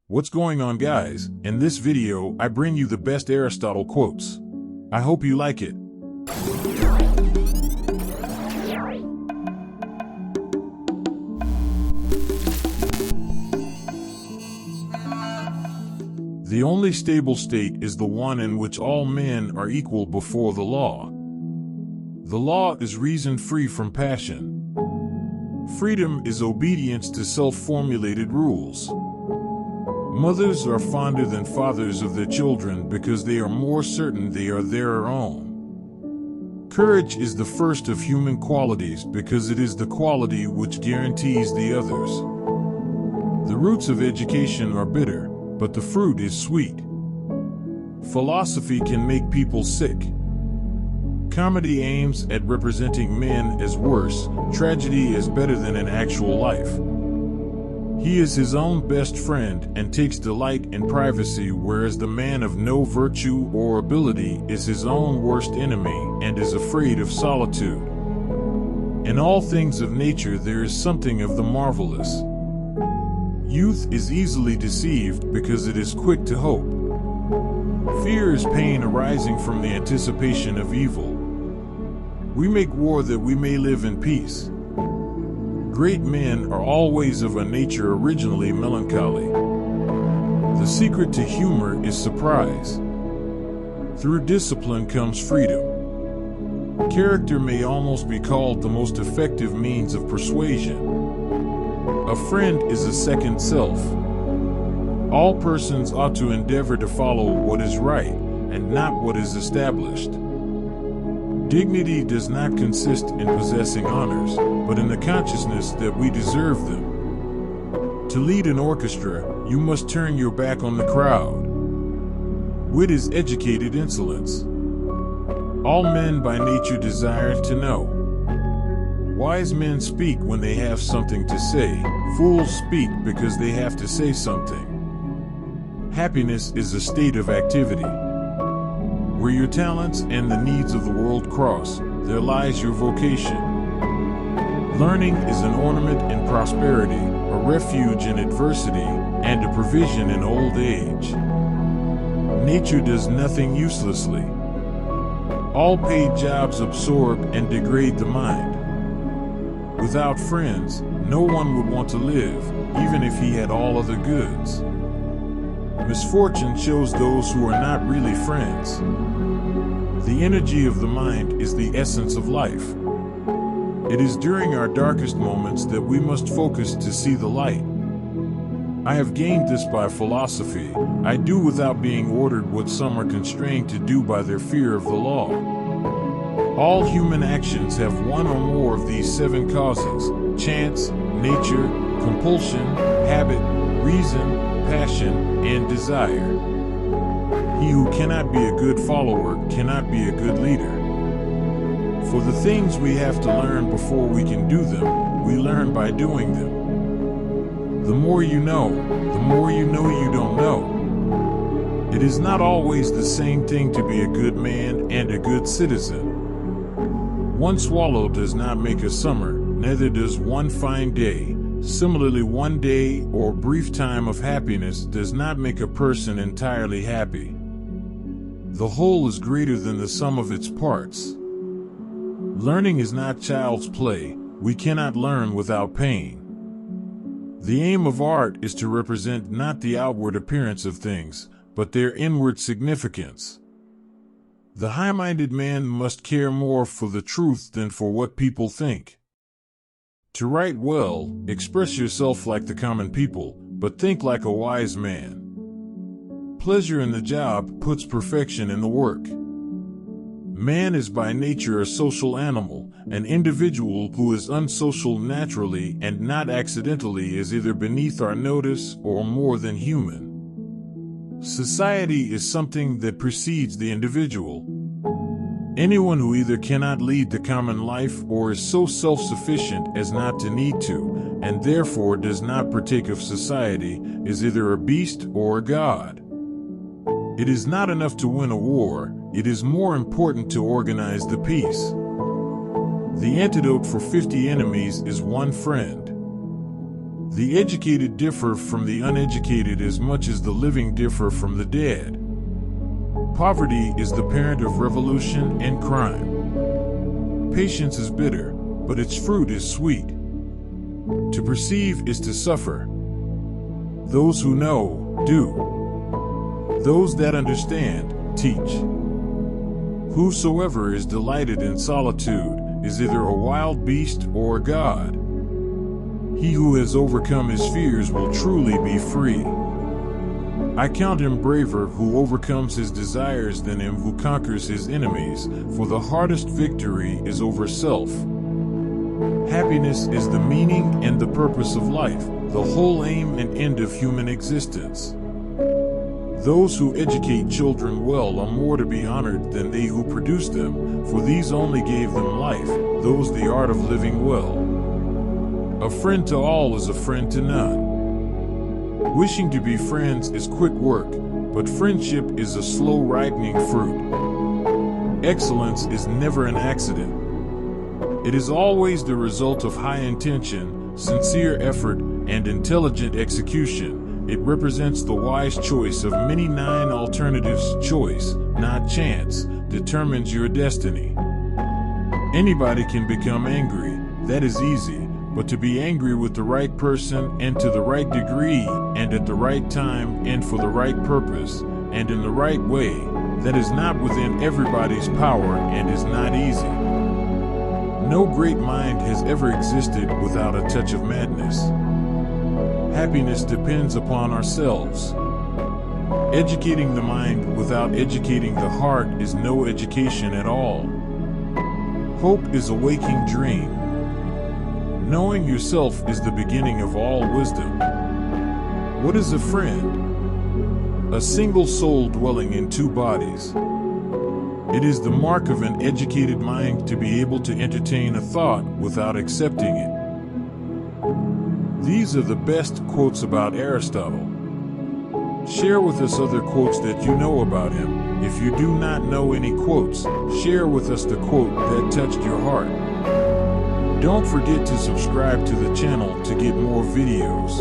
What's going on, guys? In this video, I bring you the best Aristotle quotes. I hope you like it. The only stable state is the one in which all men are equal before the law. The law is reason free from passion. Freedom is obedience to self-formulated rules. Mothers are fonder than fathers of their children because they are more certain they are their own. Courage is the first of human qualities because it is the quality which guarantees the others. The roots of education are bitter, but the fruit is sweet. Philosophy can make people sick. Comedy aims at representing men as worse, tragedy as better than in actual life. He is his own best friend and takes delight in privacy, whereas the man of no virtue or ability is his own worst enemy and is afraid of solitude. In all things of nature there is something of the marvelous. Youth is easily deceived because it is quick to hope. Fear is pain arising from the anticipation of evil. We make war that we may live in peace. Great men are always of a nature originally melancholy. The secret to humor is surprise. Through discipline comes freedom. Character may almost be called the most effective means of persuasion. A friend is a second self. All persons ought to endeavor to follow what is right and not what is established. Dignity does not consist in possessing honors, but in the consciousness that we deserve them. To lead an orchestra, you must turn your back on the crowd. Wit is educated insolence. All men by nature desire to know. Wise men speak when they have something to say. Fools speak because they have to say something. Happiness is a state of activity. Where your talents and the needs of the world cross, there lies your vocation. Learning is an ornament in prosperity, a refuge in adversity, and a provision in old age. Nature does nothing uselessly. All paid jobs absorb and degrade the mind. Without friends, no one would want to live, even if he had all other goods. Misfortune shows those who are not really friends. The energy of the mind is the essence of life. It is during our darkest moments that we must focus to see the light. I have gained this by philosophy. I do without being ordered what some are constrained to do by their fear of the law. All human actions have one or more of these 7 causes: chance, nature, compulsion, habit, reason, passion, and desire. He who cannot be a good follower cannot be a good leader. For the things we have to learn before we can do them, we learn by doing them. The more you know you don't know. It is not always the same thing to be a good man and a good citizen. One swallow does not make a summer, neither does one fine day. Similarly, one day or brief time of happiness does not make a person entirely happy. The whole is greater than the sum of its parts. Learning is not child's play. We cannot learn without pain. The aim of art is to represent not the outward appearance of things, but their inward significance. The high-minded man must care more for the truth than for what people think. To write well, express yourself like the common people, but think like a wise man. Pleasure in the job puts perfection in the work. Man is by nature a social animal. An individual who is unsocial naturally and not accidentally is either beneath our notice or more than human. Society is something that precedes the individual. Anyone who either cannot lead the common life or is so self-sufficient as not to need to, and therefore does not partake of society, is either a beast or a god. It is not enough to win a war, it is more important to organize the peace. The antidote for 50 enemies is one friend. The educated differ from the uneducated as much as the living differ from the dead. Poverty is the parent of revolution and crime. Patience is bitter, but its fruit is sweet. To perceive is to suffer. Those who know, do. Those that understand, teach. Whosoever is delighted in solitude is either a wild beast or a god. He who has overcome his fears will truly be free. I count him braver who overcomes his desires than him who conquers his enemies, for the hardest victory is over self. Happiness is the meaning and the purpose of life, the whole aim and end of human existence. Those who educate children well are more to be honored than they who produce them, for these only gave them life, those the art of living well. A friend to all is a friend to none. Wishing to be friends is quick work, but friendship is a slow ripening fruit. Excellence is never an accident. It is always the result of high intention, sincere effort, and intelligent execution. It represents the wise choice of many 9 alternatives. Choice, not chance, determines your destiny. Anybody can become angry, that is easy. But to be angry with the right person and to the right degree and at the right time and for the right purpose and in the right way, that is not within everybody's power and is not easy. No great mind has ever existed without a touch of madness. Happiness depends upon ourselves. Educating the mind without educating the heart is no education at all. Hope is a waking dream. Knowing yourself is the beginning of all wisdom. What is a friend? A single soul dwelling in 2 bodies. It is the mark of an educated mind to be able to entertain a thought without accepting it. These are the best quotes about Aristotle. Share with us other quotes that you know about him. If you do not know any quotes, share with us the quote that touched your heart. Don't forget to subscribe to the channel to get more videos.